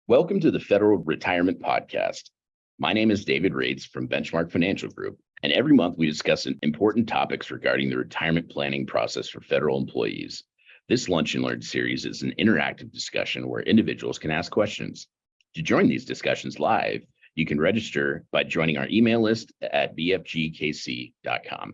Welcome to the Federal Retirement Podcast. My name is David Rates from Benchmark Financial Group, and every month we discuss important topics regarding the retirement planning process for federal employees. This Lunch and Learn series is an interactive discussion where individuals can ask questions. To join these discussions live, you can register by joining our email list at bfgkc.com.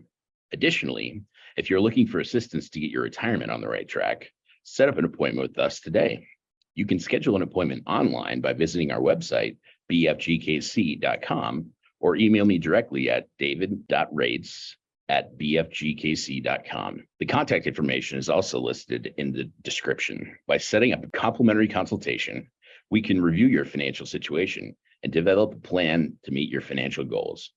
Additionally, if you're looking for assistance to get your retirement on the right track, set up an appointment with us today. You can schedule an appointment online by visiting our website, bfgkc.com, or email me directly at david.rates@bfgkc.com. The contact information is also listed in the description. By setting up a complimentary consultation, we can review your financial situation and develop a plan to meet your financial goals.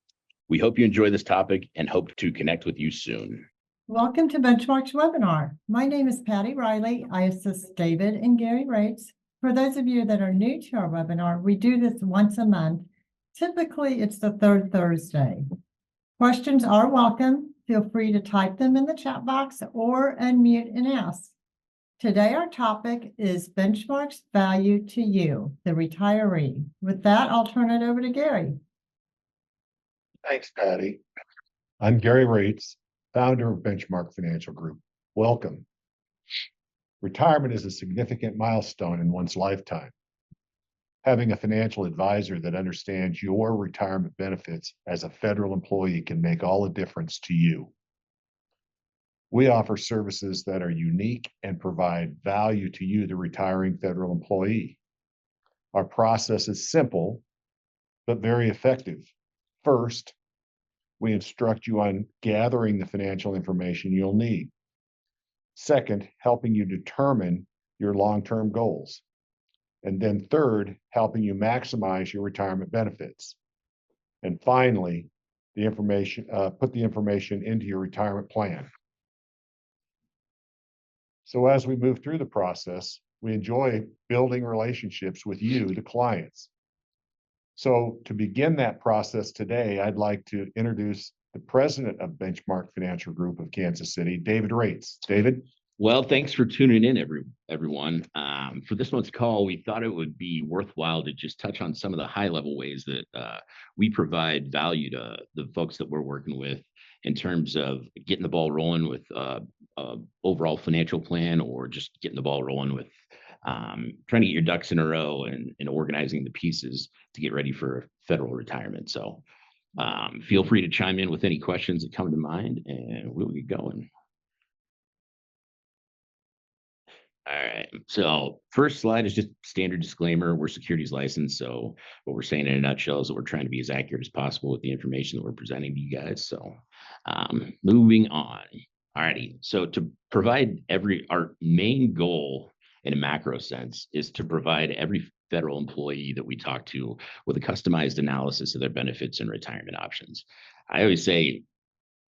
We hope you enjoy this topic and hope to connect with you soon. Welcome to Benchmark's webinar. My name is Patty Riley. I assist David and Gary Rates. For those of you that are new to our webinar, we do this once a month. Typically, it's the third Thursday. Questions are welcome. Feel free to type them in the chat box or unmute and ask. Today, our topic is Benchmark's value to you, the retiree. With that, I'll turn it over to Gary. Thanks, Patty. I'm Gary Rates, founder of Benchmark Financial Group. Welcome. Retirement is a significant milestone in one's lifetime. Having a financial advisor that understands your retirement benefits as a federal employee can make all the difference to you. We offer services that are unique and provide value to you, the retiring federal employee. Our process is simple, but very effective. First, we instruct you on gathering the financial information you'll need. Second, helping you determine your long-term goals. And then third, helping you maximize your retirement benefits. And finally, put the information into your retirement plan. So as we move through the process, we enjoy building relationships with you, the clients. So to begin that process today, I'd like to introduce the president of Benchmark Financial Group of Kansas City, David Rates. David? Well, thanks for tuning in, everyone. For this month's call, we thought it would be worthwhile to just touch on some of the high-level ways that we provide value to the folks that we're working with in terms of getting the ball rolling with overall financial plan, or just getting the ball rolling with trying to get your ducks in a row and organizing the pieces to get ready for federal retirement. So feel free to chime in with any questions that come to mind, and we'll get going. All right. So first slide is just standard disclaimer. We're securities licensed. So what we're saying in a nutshell is that we're trying to be as accurate as possible with the information that we're presenting to you guys. So moving on. All righty. So to provide our main goal in a macro sense is to provide every federal employee that we talk to with a customized analysis of their benefits and retirement options. I always say,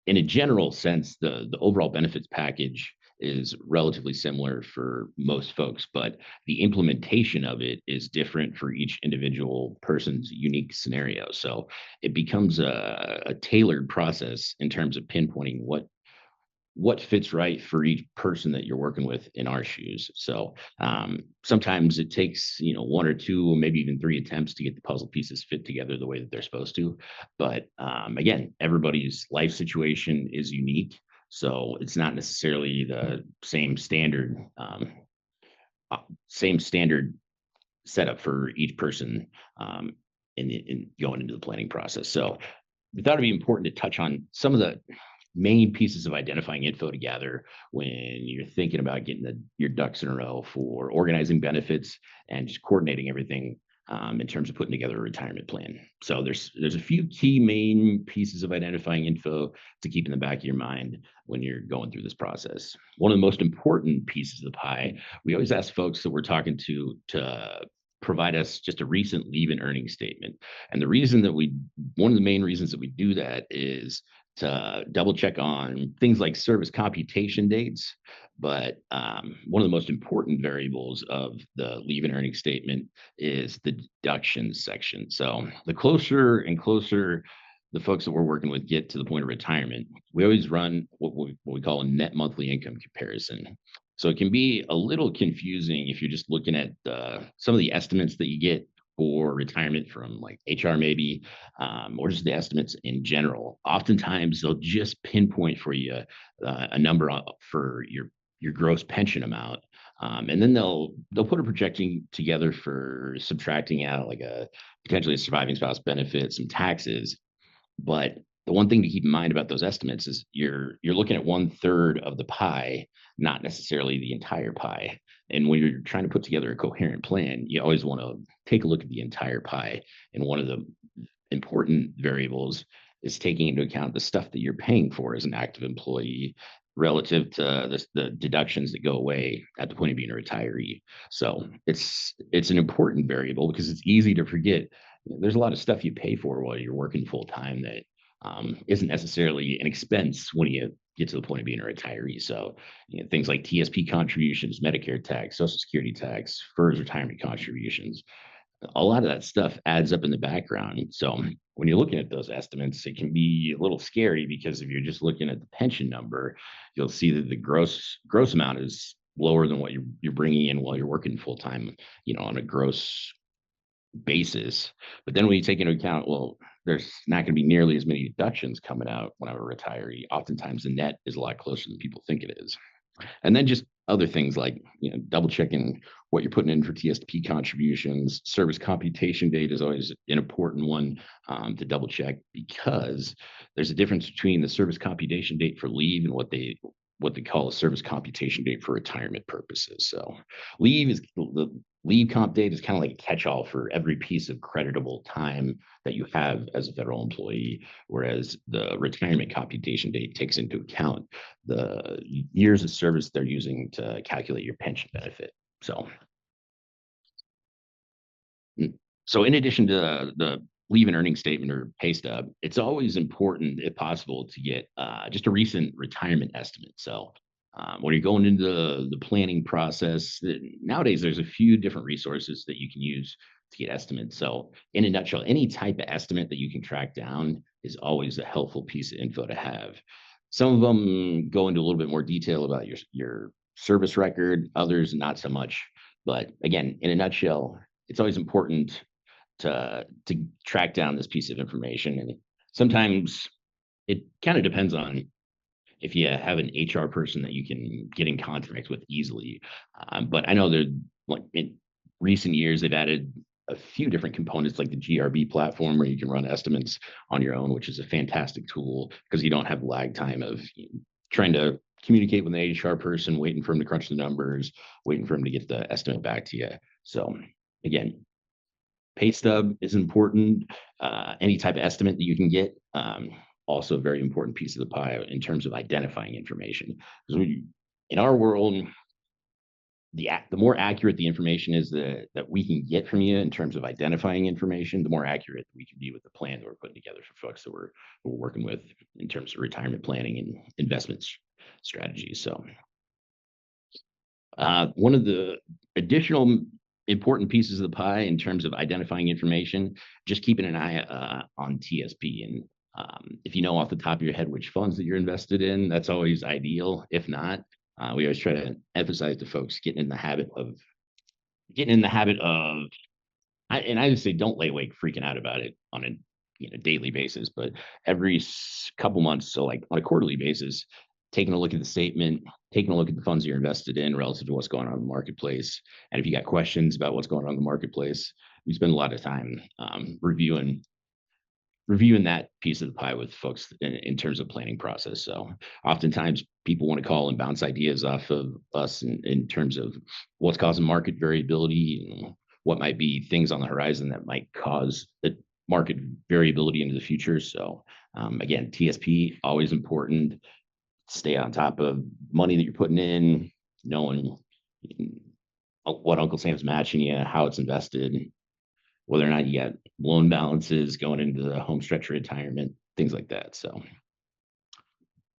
in a general sense, the overall benefits package is relatively similar for most folks, but the implementation of it is different for each individual person's unique scenario. So it becomes a tailored process in terms of pinpointing what fits right for each person that you're working with in our shoes. So sometimes it takes, one or two, maybe even three attempts to get the puzzle pieces fit together the way that they're supposed to. But again, everybody's life situation is unique. So it's not necessarily the same standard setup for each person in going into the planning process. So we thought it'd be important to touch on some of the main pieces of identifying info to gather when you're thinking about getting your ducks in a row for organizing benefits and just coordinating everything in terms of putting together a retirement plan. So there's a few key main pieces of identifying info to keep in the back of your mind when you're going through this process. One of the most important pieces of the pie, we always ask folks that we're talking to provide us just a recent leave-in earnings statement. And one of the main reasons that we do that is to double check on things like service computation dates. But one of the most important variables of the leave-in earnings statement is the deductions section. So the closer and closer the folks that we're working with get to the point of retirement, we always run what we call a net monthly income comparison. So it can be a little confusing if you're just looking at some of the estimates that you get for retirement from like HR maybe, or just the estimates in general. Oftentimes they'll just pinpoint for you a number for your gross pension amount, and then they'll put a projection together for subtracting out like a potentially a surviving spouse benefit, some taxes. But the one thing to keep in mind about those estimates is you're looking at 1/3 of the pie, not necessarily the entire pie. And when you're trying to put together a coherent plan, you always want to take a look at the entire pie. And one of the important variables is taking into account the stuff that you're paying for as an active employee relative to the deductions that go away at the point of being a retiree. So it's an important variable because it's easy to forget. There's a lot of stuff you pay for while you're working full time that isn't necessarily an expense when you get to the point of being a retiree. So things like TSP contributions, Medicare tax, Social Security tax, FERS retirement contributions, a lot of that stuff adds up in the background. So when you're looking at those estimates, it can be a little scary because if you're just looking at the pension number, you'll see that the gross amount is lower than what you're bringing in while you're working full time, on a gross basis. But then when you take into account, well, there's not going to be nearly as many deductions coming out when I'm a retiree. Oftentimes the net is a lot closer than people think it is. And then just other things like, double checking what you're putting in for TSP contributions. Service computation date is always an important one to double check because there's a difference between the service computation date for leave and what they call a service computation date for retirement purposes. So the leave comp date is kind of like a catch-all for every piece of creditable time that you have as a federal employee, whereas the retirement computation date takes into account the years of service they're using to calculate your pension benefit. So, so in addition to the leave and earnings statement or pay stub, it's always important, if possible, to get just a recent retirement estimate. So when you're going into the planning process, nowadays there's a few different resources that you can use to get estimates. So in a nutshell, any type of estimate that you can track down is always a helpful piece of info to have. Some of them go into a little bit more detail about your service record, others not so much. But again, in a nutshell, it's always important to track down this piece of information. And sometimes it kind of depends on if you have an HR person that you can get in contact with easily. But I know that like in recent years, they've added a few different components like the GRB platform where you can run estimates on your own, which is a fantastic tool because you don't have lag time of trying to communicate with an HR person, waiting for them to crunch the numbers, waiting for them to get the estimate back to you. So again, pay stub is important. Any type of estimate that you can get, also a very important piece of the pie in terms of identifying information. Because in our world, the more accurate the information is that we can get from you in terms of identifying information, the more accurate we can be with the plan that we're putting together for folks that we're working with in terms of retirement planning and investments strategies. So one of the additional important pieces of the pie in terms of identifying information, just keeping an eye on TSP. And if you know off the top of your head which funds that you're invested in, that's always ideal. If not, we always try to emphasize to folks getting in the habit of, and I just say don't lay awake freaking out about it on a daily basis, but every couple months, so like on a quarterly basis, taking a look at the statement, taking a look at the funds you're invested in relative to what's going on in the marketplace. And if you got questions about what's going on in the marketplace, we spend a lot of time reviewing that piece of the pie with folks in terms of planning process. So oftentimes people want to call and bounce ideas off of us in terms of what's causing market variability and what might be things on the horizon that might cause the market variability into the future. So again, TSP, always important. Stay on top of money that you're putting in, knowing what Uncle Sam's matching you, how it's invested, whether or not you got loan balances going into the home stretch retirement, things like that. So,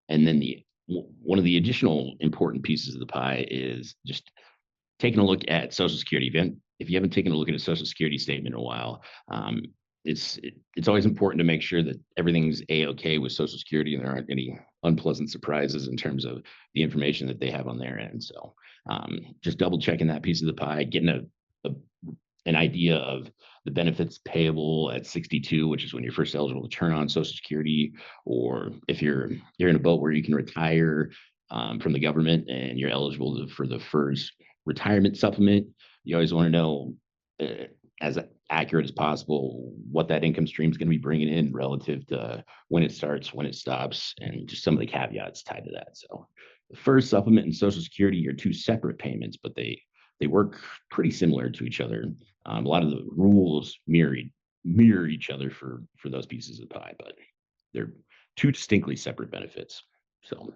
and then one of the additional important pieces of the pie is just taking a look at Social Security. If you haven't taken a look at a Social Security statement in a while, it's always important to make sure that everything's A-OK with Social Security and there aren't any unpleasant surprises in terms of the information that they have on their end. So just double checking that piece of the pie, getting an idea of the benefits payable at 62, which is when you're first eligible to turn on Social Security, or if you're in a boat where you can retire from the government and you're eligible for the FERS retirement supplement. You always want to know, as accurate as possible, what that income stream is going to be bringing in relative to when it starts, when it stops, and just some of the caveats tied to that. So the FERS supplement and Social Security are two separate payments, but they work pretty similar to each other. A lot of the rules mirror each other for those pieces of the pie, but they're two distinctly separate benefits. So,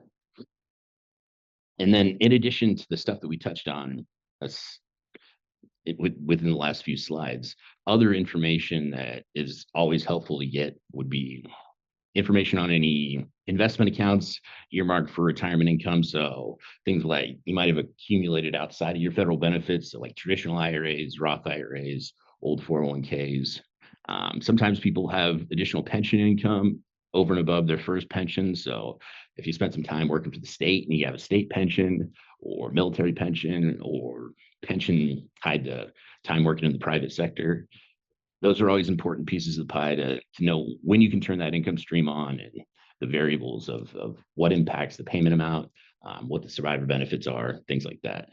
and then in addition to the stuff that we touched on, within the last few slides, other information that is always helpful to get would be information on any investment accounts earmarked for retirement income. So things like you might have accumulated outside of your federal benefits, so like traditional IRAs, Roth IRAs, old 401ks. Sometimes people have additional pension income over and above their first pension. So if you spent some time working for the state and you have a state pension or military pension or pension tied to time working in the private sector, those are always important pieces of the pie to know when you can turn that income stream on and the variables of what impacts the payment amount, what the survivor benefits are, things like that.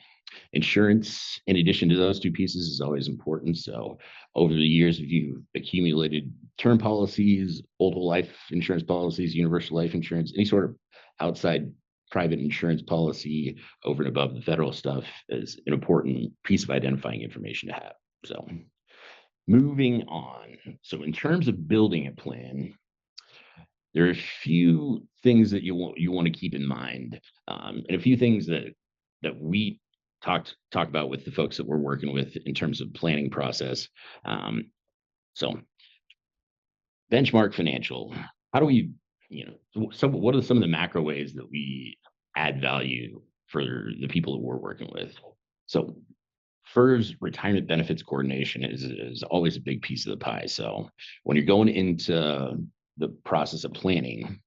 Insurance, in addition to those two pieces, is always important. So over the years, if you've accumulated term policies, old whole life insurance policies, universal life insurance, any sort of outside private insurance policy over and above the federal stuff is an important piece of identifying information to have. So moving on. So in terms of building a plan, there are a few things that you want to keep in mind, and a few things that we talk about with the folks that we're working with in terms of planning process. So benchmark financial. How do we, what are some of the macro ways that we add value for the people that we're working with? So FERS retirement benefits coordination is always a big piece of the pie. So when you're going into the process of planning,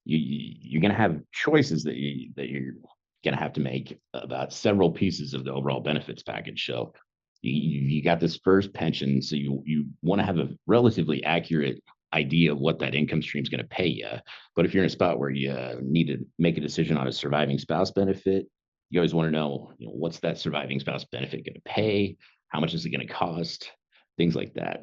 you're going to have choices that you're going to have to make about several pieces of the overall benefits package. So you got this first pension, so you want to have a relatively accurate idea of what that income stream is going to pay you. But if you're in a spot where you need to make a decision on a surviving spouse benefit, you always want to know, what's that surviving spouse benefit going to pay? How much is it going to cost? Things like that.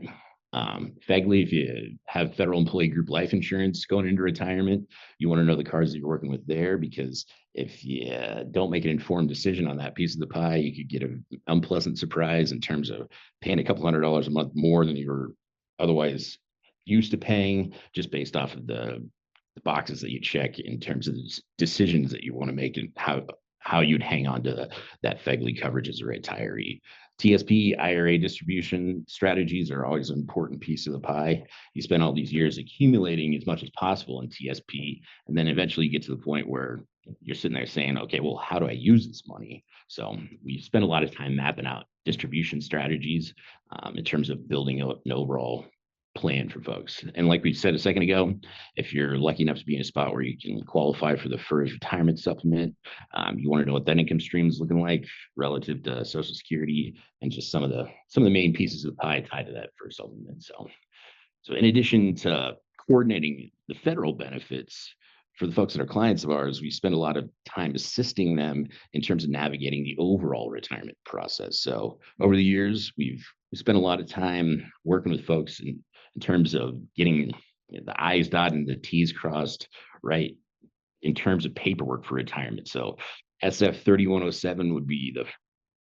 FEGLI, if you have federal employee group life insurance going into retirement, you want to know the cards that you're working with there, because if you don't make an informed decision on that piece of the pie, you could get an unpleasant surprise in terms of paying a couple $100 a month more than you were otherwise used to paying, just based off of the boxes that you check in terms of the decisions that you want to make and how you'd hang on to that FEGLI coverage as a retiree. TSP IRA distribution strategies are always an important piece of the pie. You spend all these years accumulating as much as possible in TSP, and then eventually you get to the point where you're sitting there saying, okay, well, how do I use this money? So we spend a lot of time mapping out distribution strategies in terms of building an overall plan for folks. And like we said a second ago, if you're lucky enough to be in a spot where you can qualify for the FERS retirement supplement, you want to know what that income stream is looking like relative to Social Security, and just some of the main pieces of the pie tied to that FERS supplement. So in addition to coordinating the federal benefits for the folks that are clients of ours, we spend a lot of time assisting them in terms of navigating the overall retirement process. So over the years, we spent a lot of time working with folks in terms of getting the I's dotted and the T's crossed, right, in terms of paperwork for retirement. So SF 3107 would be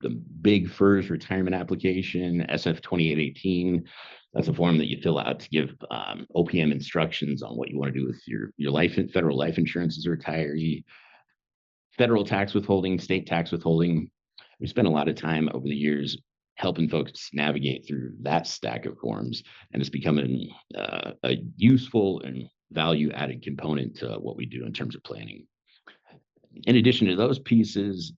the big FERS retirement application. SF 2818, that's a form that you fill out to give OPM instructions on what you want to do with your federal life insurance as a retiree. Federal tax withholding, state tax withholding. We spent a lot of time over the years helping folks navigate through that stack of forms, and it's becoming a useful and value-added component to what we do in terms of planning. In addition to those pieces,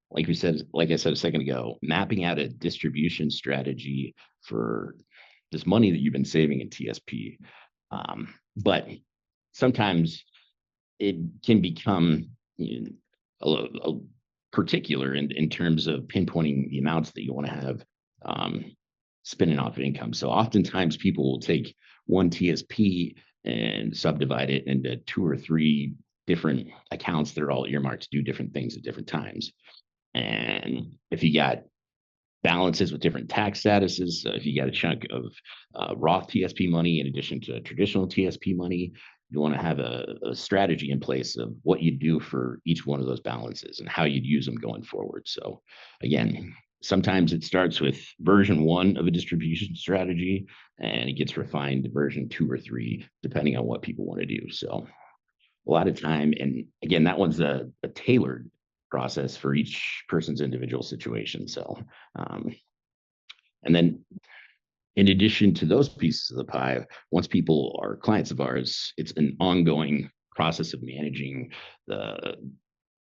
like I said a second ago, mapping out a distribution strategy for this money that you've been saving in TSP. But sometimes it can become a particular in terms of pinpointing the amounts that you want to have um, spinning off income. So oftentimes people will take one TSP and subdivide it into 2 or 3 different accounts that are all earmarked to do different things at different times. And if you got balances with different tax statuses, so if you got a chunk of Roth TSP money in addition to traditional TSP money, you want to have a strategy in place of what you do for each one of those balances and how you'd use them going forward. So again, sometimes it starts with version 1 of a distribution strategy and it gets refined to version 2 or 3, depending on what people want to do. So a lot of time, and again, that one's a tailored process for each person's individual situation. So, and then in addition to those pieces of the pie, once people are clients of ours, it's an ongoing process of managing the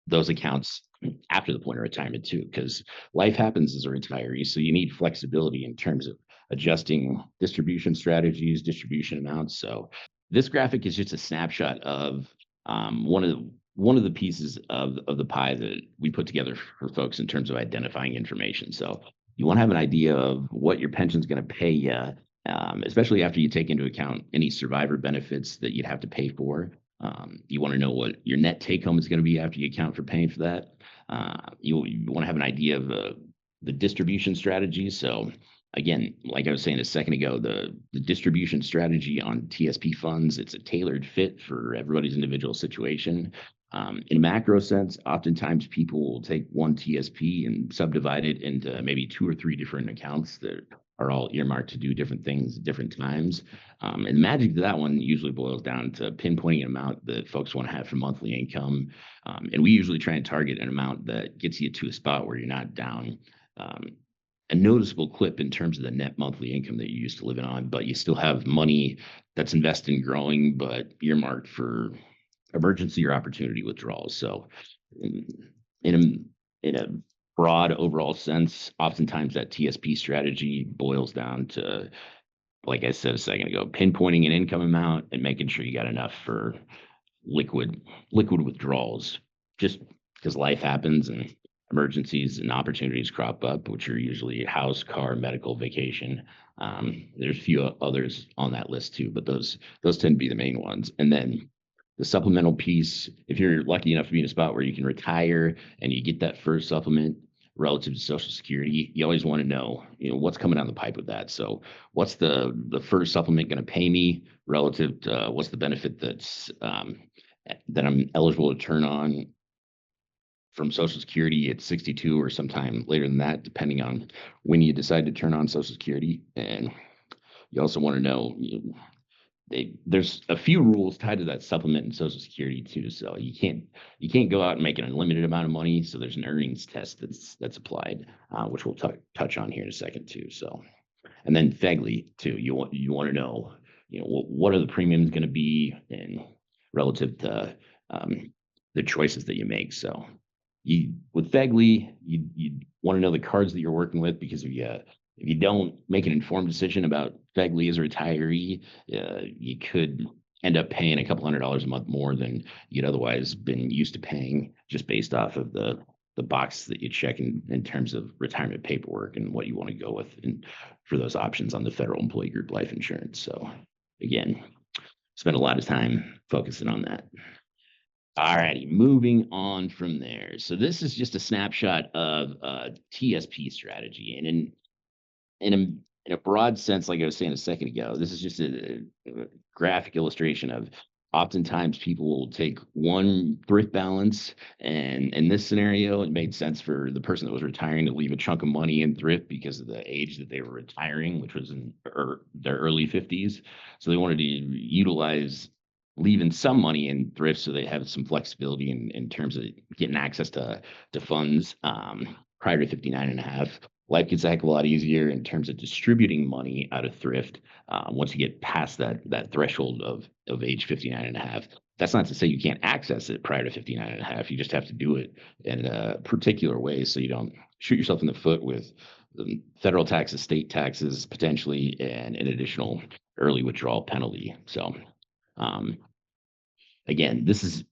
those accounts after the point of retirement too, because life happens as a retiree. So you need flexibility in terms of adjusting distribution strategies, distribution amounts. So this graphic is just a snapshot of one of the pieces of the pie that we put together for folks in terms of identifying information. So you want to have an idea of what your pension's going to pay you, especially after you take into account any survivor benefits that you'd have to pay for. You want to know what your net take home is going to be after you account for paying for that. You want to have an idea of the distribution strategy. So again, like I was saying a second ago, the distribution strategy on TSP funds, it's a tailored fit for everybody's individual situation. In a macro sense, oftentimes people will take one TSP and subdivide it into maybe 2 or 3 different accounts that are all earmarked to do different things at different times. And the magic to that one usually boils down to pinpointing an amount that folks want to have for monthly income. And we usually try and target an amount that gets you to a spot where you're not down a noticeable clip in terms of the net monthly income that you used to living on, but you still have money that's invested in growing, but earmarked for emergency or opportunity withdrawals. So in a broad overall sense, oftentimes that TSP strategy boils down to, like I said a second ago, pinpointing an income amount and making sure you got enough for liquid withdrawals, just because life happens and emergencies and opportunities crop up, which are usually house, car, medical, vacation. There's a few others on that list too, but those tend to be the main ones. And then the supplemental piece, if you're lucky enough to be in a spot where you can retire and you get that first supplement relative to Social Security, you always want to know, what's coming down the pipe with that. So what's the first supplement going to pay me relative to what's the benefit that's that I'm eligible to turn on from Social Security at 62 or sometime later than that, depending on when you decide to turn on Social Security. And you also want to know, there's a few rules tied to that supplement and Social Security too. So you can't go out and make an unlimited amount of money. So there's an earnings test that's applied, which we'll touch on here in a second too. So, and then FEGLI too. You want to know, what are the premiums going to be and relative to the choices that you make. So with FEGLI, you want to know the cards that you're working with, because if you don't make an informed decision about FEGLI as a retiree, you could end up paying a couple $100 a month more than you'd otherwise been used to paying, just based off of the box that you check in terms of retirement paperwork and what you want to go with for those options on the federal employee group life insurance. So again, spend a lot of time focusing on that. All righty, moving on from there. So this is just a snapshot of TSP strategy, and in a broad sense, like I was saying a second ago, this is just a graphic illustration of oftentimes people will take one thrift balance, and in this scenario, it made sense for the person that was retiring to leave a chunk of money in thrift because of the age that they were retiring, which was in their early 50s. So they wanted to utilize leaving some money in thrift so they have some flexibility in terms of getting access to funds prior to 59 and a half. Life gets a heck of a lot easier in terms of distributing money out of thrift once you get past that threshold of age 59 and a half. That's not to say you can't access it prior to 59 and a half. You just have to do it in a particular way so you don't shoot yourself in the foot with federal taxes, state taxes, potentially, and an additional early withdrawal penalty. So again, this is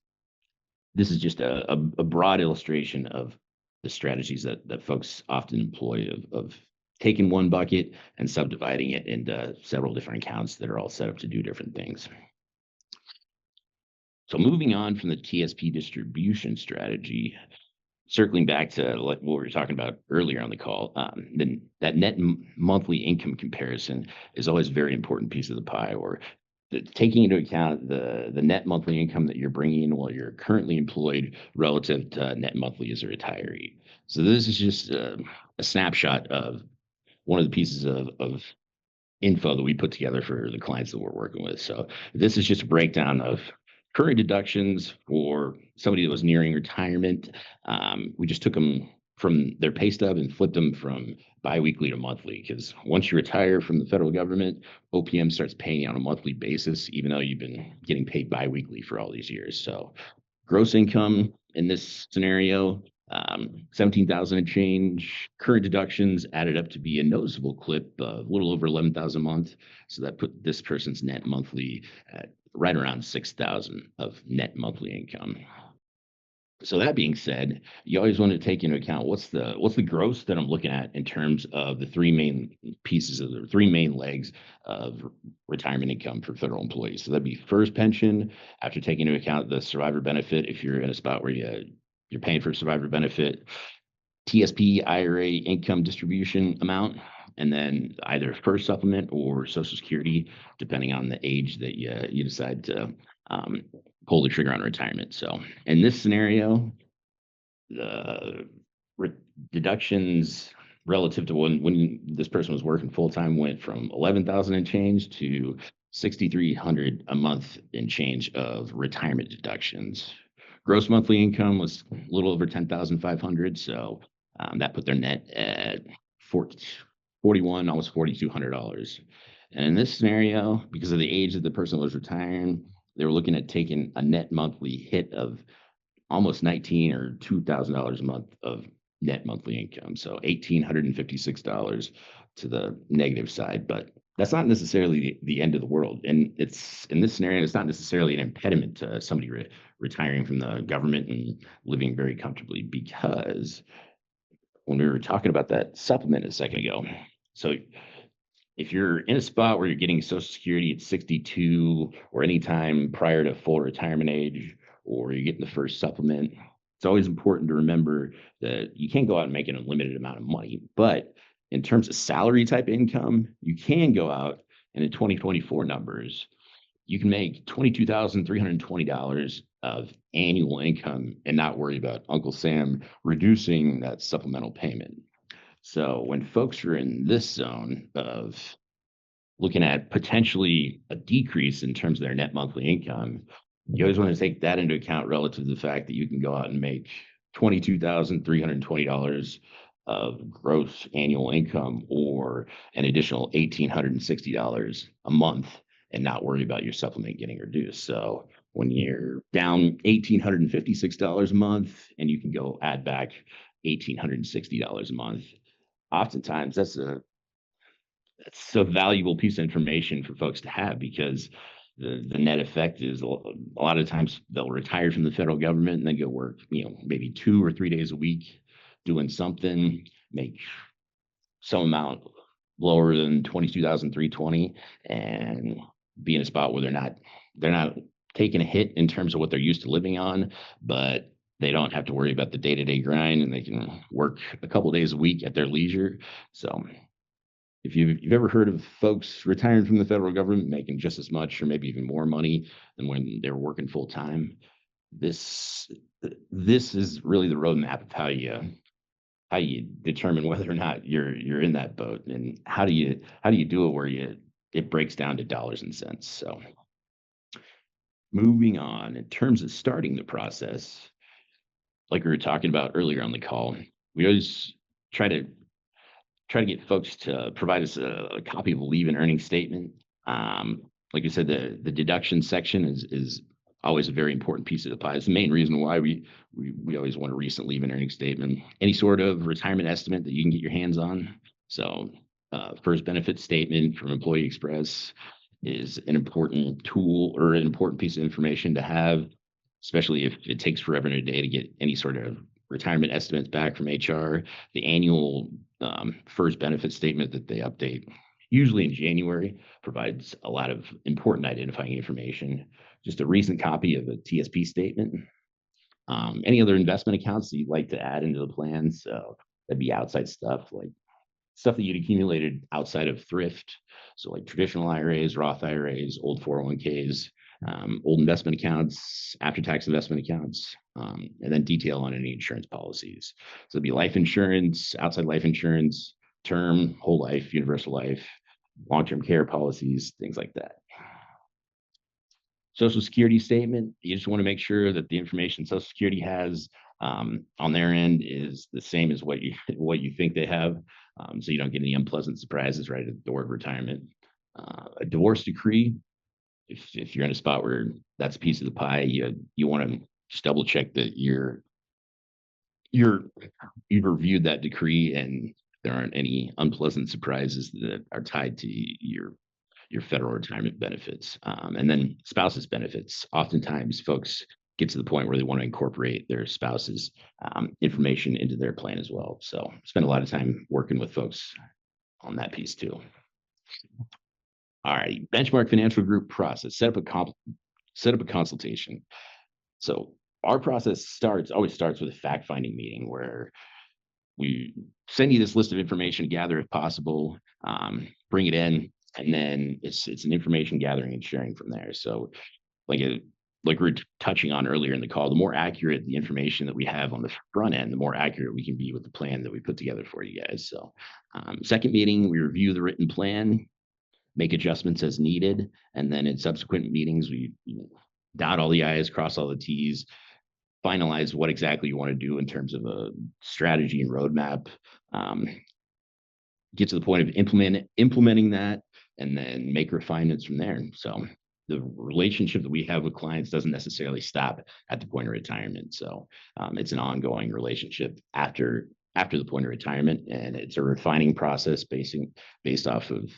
this is just a broad illustration of the strategies that folks often employ of taking one bucket and subdividing it into several different accounts that are all set up to do different things. So moving on from the TSP distribution strategy, circling back to what we were talking about earlier on the call, then that monthly income comparison is always a very important piece of the pie, or taking into account the net monthly income that you're bringing in while you're currently employed relative to net monthly as a retiree. So this is just a snapshot of one of the pieces of info that we put together for the clients that we're working with. So this is just a breakdown of current deductions for somebody that was nearing retirement. We just took them from their pay stub and flipped them from biweekly to monthly, because once you retire from the federal government, OPM starts paying you on a monthly basis, even though you've been getting paid biweekly for all these years. So gross income in this scenario, 17,000 and change. Current deductions added up to be a noticeable clip, a little over 11,000 a month. So that put this person's net monthly at right around 6,000 of net monthly income. So that being said, you always want to take into account what's the gross that I'm looking at in terms of the three main pieces of the three main legs of retirement income for federal employees. So that'd be first pension, after taking into account the survivor benefit, if you're in a spot where you're paying for survivor benefit, TSP IRA income distribution amount, and then either first supplement or Social Security, depending on the age that you decide to pull the trigger on retirement. So in this scenario, the deductions relative to when this person was working full time went from 11,000 and change to 6,300 a month in change of retirement deductions. Gross monthly income was a little over 10,500, so that put their net at 41, almost $4,200. And in this scenario, because of the age that the person was retiring, they were looking at taking a net monthly hit of almost $19,000 or $2,000 a month of net monthly income. So $1,856 to the negative side, but that's not necessarily the end of the world. And it's in this scenario, it's not necessarily an impediment to somebody retiring from the government and living very comfortably, because when we were talking about that supplement a second ago, so if you're in a spot where you're getting Social Security at 62 or any time prior to full retirement age, or you're getting the first supplement, it's always important to remember that you can't go out and make an unlimited amount of money. But in terms of salary type income, you can go out and in 2024 numbers, you can make $22,320 of annual income and not worry about Uncle Sam reducing that supplemental payment. So when folks are in this zone of looking at potentially a decrease in terms of their net monthly income, you always want to take that into account relative to the fact that you can go out and make $22,320 of gross annual income, or an additional $1,860 a month, and not worry about your supplement getting reduced. So when you're down $1,856 a month and you can go add back $1,860 a month, oftentimes that's a valuable piece of information for folks to have, because the net effect is a lot of times they'll retire from the federal government and then go work, maybe 2 or 3 days a week doing something, make some amount lower than 22,320, and be in a spot where they're not taking a hit in terms of what they're used to living on, but they don't have to worry about the day-to-day grind, and they can work a couple of days a week at their leisure. So if you've ever heard of folks retiring from the federal government making just as much or maybe even more money than when they're working full time, this is really the roadmap of how you determine whether or not you're in that boat, and how do you do it where it breaks down to dollars and cents. So moving on, in terms of starting the process, like we were talking about earlier on the call, we always try to get folks to provide us a copy of a leave and earnings statement. Like I said, the deduction section is always a very important piece of the pie. It's the main reason why we always want a recent leave and earnings statement, any sort of retirement estimate that you can get your hands on. So first benefit statement from Employee Express is an important tool or an important piece of information to have. especially if it takes forever and a day to get any sort of retirement estimates back from HR. The annual first benefit statement that they update, usually in January, provides a lot of important identifying information. Just a recent copy of a TSP statement. Any other investment accounts that you'd like to add into the plan? So that'd be outside stuff, like stuff that you'd accumulated outside of thrift. So like traditional IRAs, Roth IRAs, old 401ks, old investment accounts, after-tax investment accounts, and then detail on any insurance policies. So it'd be life insurance, outside life insurance, term, whole life, universal life, long-term care policies, things like that. Social Security statement, you just want to make sure that the information Social Security has on their end is the same as what you think they have, so you don't get any unpleasant surprises right at the door of retirement. A divorce decree, if you're in a spot where that's a piece of the pie, you want to just double check that you've reviewed that decree and there aren't any unpleasant surprises that are tied to your federal retirement benefits. And then spouses benefits. Oftentimes folks get to the point where they want to incorporate their spouse's information into their plan as well. So spend a lot of time working with folks on that piece too. All right, Benchmark Financial Group process, set up a consultation. So our process always starts with a fact-finding meeting where we send you this list of information, gather if possible, bring it in, and then it's an information gathering and sharing from there. So like we were touching on earlier in the call, the more accurate the information that we have on the front end, the more accurate we can be with the plan that we put together for you guys. So second meeting, we review the written plan, make adjustments as needed, and then in subsequent meetings, we dot all the I's, cross all the T's, finalize what exactly you want to do in terms of a strategy and roadmap, get to the point of implementing that, and then make refinements from there. So the relationship that we have with clients doesn't necessarily stop at the point of retirement. So it's an ongoing relationship after the point of retirement, and it's a refining process based off of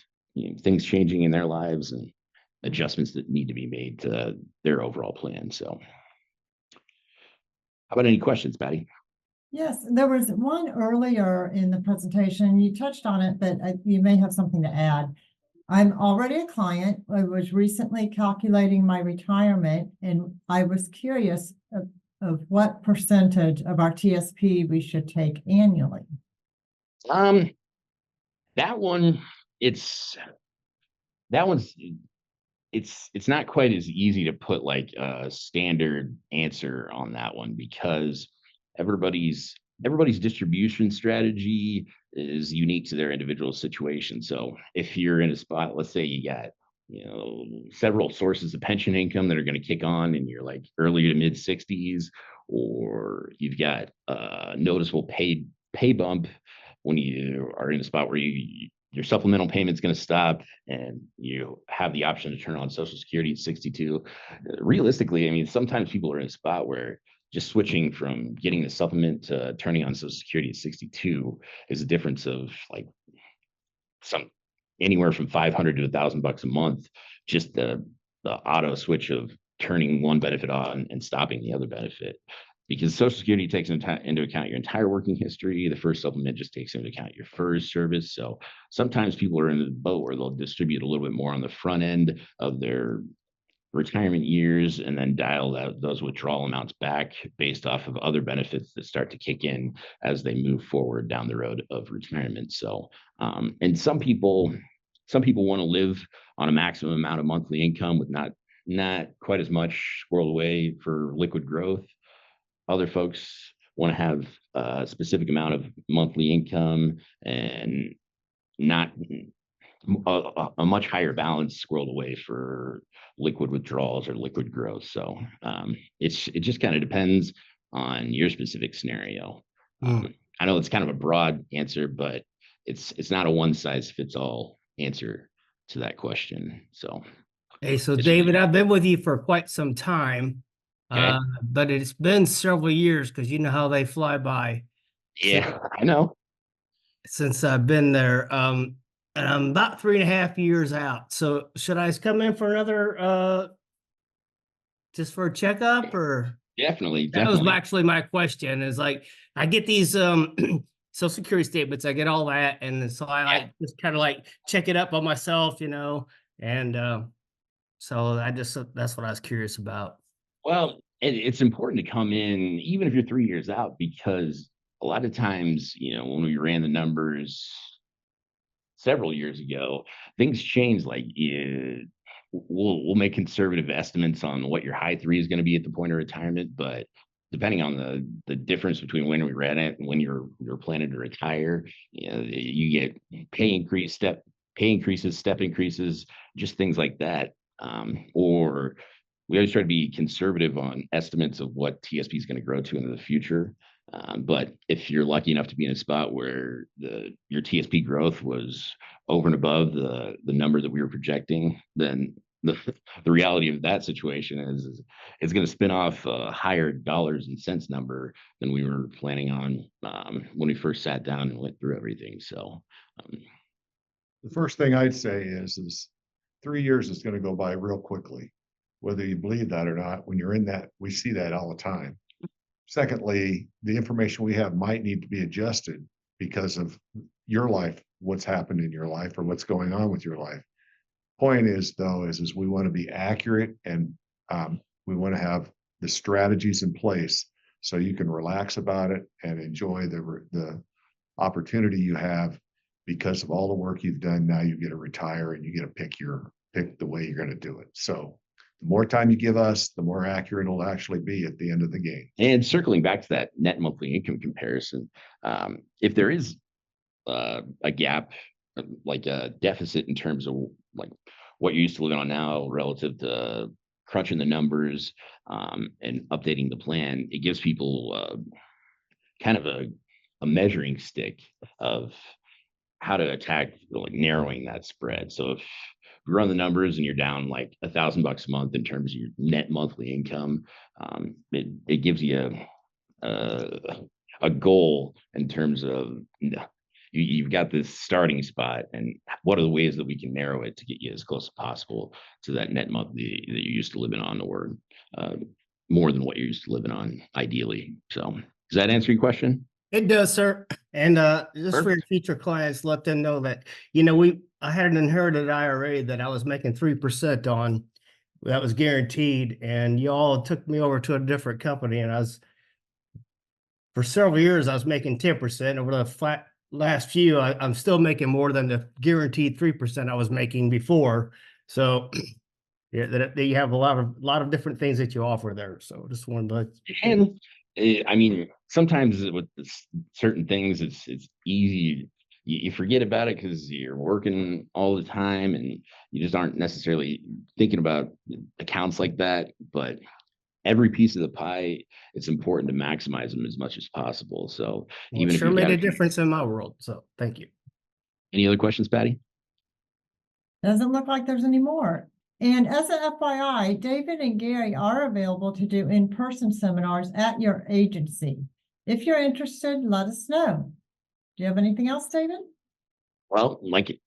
things changing in their lives and adjustments that need to be made to their overall plan. So how about any questions, Patty? Yes, there was one earlier in the presentation. You touched on it, but you may have something to add. I'm already a client. I was recently calculating my retirement, and I was curious of what percentage of our TSP we should take annually. That one, it's not quite as easy to put like a standard answer on that one because everybody's distribution strategy is unique to their individual situation. So if you're in a spot, let's say you got several sources of pension income that are going to kick on and you're like early to mid 60s, or you've got a noticeable pay bump when you are in a spot where your supplemental payment's going to stop and you have the option to turn on Social Security at 62. Realistically, I mean, sometimes people are in a spot where just switching from getting the supplement to turning on Social Security at 62 is a difference of like anywhere from $500 to $1,000 a month. Just the auto switch of turning one benefit on and stopping the other benefit. Because Social Security takes into account your entire working history. The first supplement just takes into account your first service. So sometimes people are in the boat where they'll distribute a little bit more on the front end of their retirement years and then dial those withdrawal amounts back based off of other benefits that start to kick in as they move forward down the road of retirement. So, and some people want to live on a maximum amount of monthly income with not quite as much squirreled away for liquid growth. Other folks want to have a specific amount of monthly income and not a much higher balance squirreled away for liquid withdrawals or liquid growth. So it just kind of depends on your specific scenario. I know it's kind of a broad answer, but it's not a one size fits all answer to that question. So, hey, so David, I've been with you for quite some time. Okay. But it's been several years because you know how they fly by. Yeah, I know. Since I've been there. And I'm about 3.5 years out. So should I come in for another just for a checkup or? Definitely, That was definitely. actually my question is like, I get these, social security statements, I get all that. And so I Yeah. like just kind of like check it up on myself, and, so that's what I was curious about. Well, it's important to come in even if you're 3 years out, because a lot of times, when we ran the numbers several years ago, things change. Like, we'll make conservative estimates on what your high three is going to be at the point of retirement, but depending on the difference between when we ran it and when you're planning to retire, you get pay increases, step increases, just things like that. Or we always try to be conservative on estimates of what TSP is going to grow to into the future. But if you're lucky enough to be in a spot where your TSP growth was over and above the number that we were projecting, then the the reality of that situation is it's going to spin off a higher dollars and cents number than we were planning on when we first sat down and went through everything. So, um, The first thing I'd say is 3 years is going to go by real quickly, whether you believe that or not. When you're in that, we see that all the time. Secondly, the information we have might need to be adjusted because of your life, what's happened in your life or what's going on with your life. Point is, though, is we want to be accurate, and we want to have the strategies in place so you can relax about it and enjoy the opportunity you have because of all the work you've done. Now you get to retire and you get to pick the way you're going to do it. So the more time you give us, the more accurate it'll actually be at the end of the game. and circling back to that net monthly income comparison, if there is a gap, like a deficit in terms of like what you're used to living on now relative to crunching the numbers and updating the plan, it gives people kind of a measuring stick of how to attack like narrowing that spread. So if you run the numbers and you're down like $1,000 a month in terms of your net monthly income, it gives you a goal in terms of you've got this starting spot, and what are the ways that we can narrow it to get you as close as possible to that net monthly that you're used to living on, or uh, more than what you're used to living on, ideally. So, does that answer your question? It does, sir. And just for your Perfect. future clients, let them know that, I had an inherited IRA that I was making 3% on, that was guaranteed, and y'all took me over to a different company, and for several years, I was making 10%. Over the last few, I'm still making more than the guaranteed 3% I was making before. So yeah, that you have a lot of different things that you offer there. So just wanted to. And I mean, sometimes with certain things, it's easy. You forget about it because you're working all the time and you just aren't necessarily thinking about accounts like that. But every piece of the pie, it's important to maximize them as much as possible. So Well, it even if sure you've got made a a few, difference in my world. So thank you. any other questions, Patty? Doesn't look like there's any more. And as an FYI, David and Gary are available to do in-person seminars at your agency. If you're interested, let us know. Do you have anything else, David? Well, like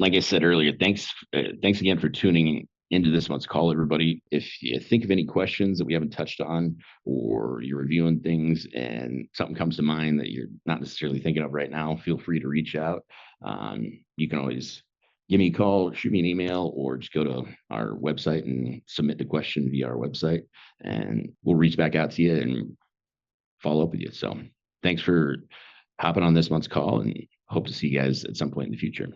I said earlier, thanks again for tuning into this month's call, everybody. If you think of any questions that we haven't touched on, or you're reviewing things and something comes to mind that you're not necessarily thinking of right now, feel free to reach out. You can always give me a call, shoot me an email, or just go to our website and submit the question via our website, and we'll reach back out to you and follow up with you. So thanks for hopping on this month's call, and hope to see you guys at some point in the future.